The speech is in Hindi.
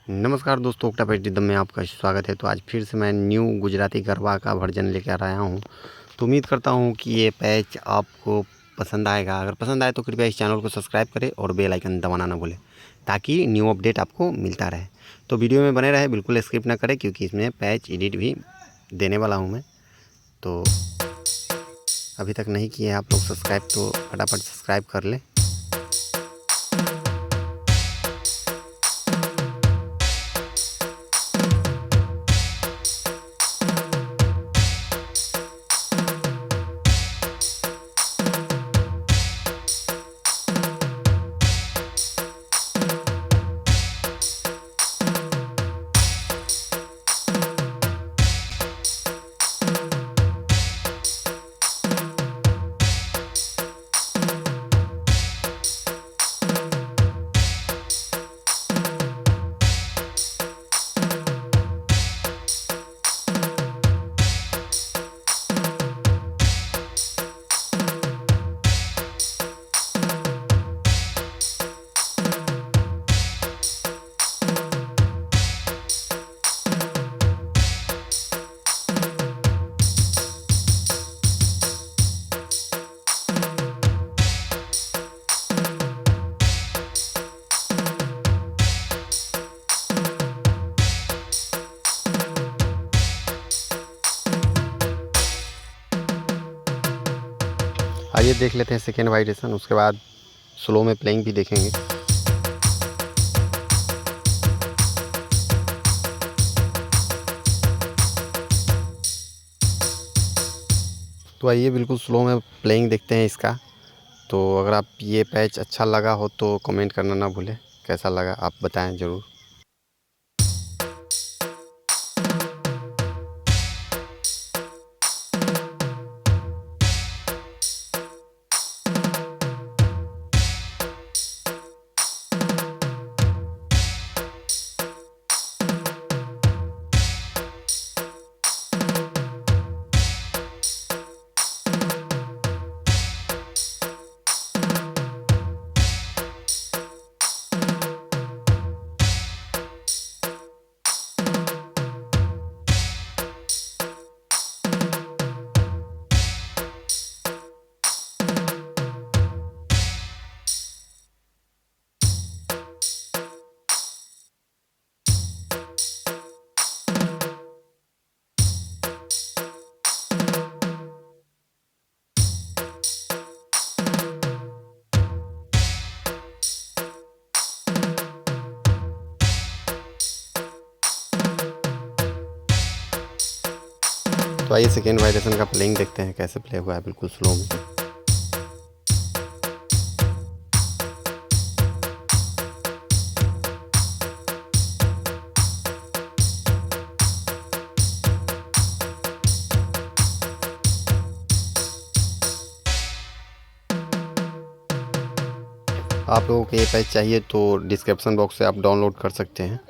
नमस्कार दोस्तों, ऑक्टापैड एसडी में आपका स्वागत है। तो आज फिर से मैं न्यू गुजराती गरबा का वर्जन लेकर आया हूँ। तो उम्मीद करता हूँ कि ये पैच आपको पसंद आएगा। अगर पसंद आए तो कृपया इस चैनल को सब्सक्राइब करें और बेल आइकन दबाना ना भूलें, ताकि न्यू अपडेट आपको मिलता रहे। तो वीडियो में बने रहे, बिल्कुल स्किप ना करें, क्योंकि इसमें पैच एडिट भी देने वाला हूँ मैं। तो अभी तक नहीं किए आप लोग सब्सक्राइब, तो फटाफट सब्सक्राइब कर लें। आइए देख लेते हैं सेकेंड वाइब्रेशन, उसके बाद स्लो में प्लेइंग भी देखेंगे। तो आइए बिल्कुल स्लो में प्लेइंग देखते हैं इसका। तो अगर आप ये पैच अच्छा लगा हो तो कमेंट करना ना भूलें, कैसा लगा आप बताएं ज़रूर। तो आइए सेकेंड वाइब्रेशन का प्लेइंग देखते हैं कैसे प्ले हुआ है, बिल्कुल स्लो में। आप लोगों को ये पैच चाहिए तो डिस्क्रिप्शन बॉक्स से आप डाउनलोड कर सकते हैं।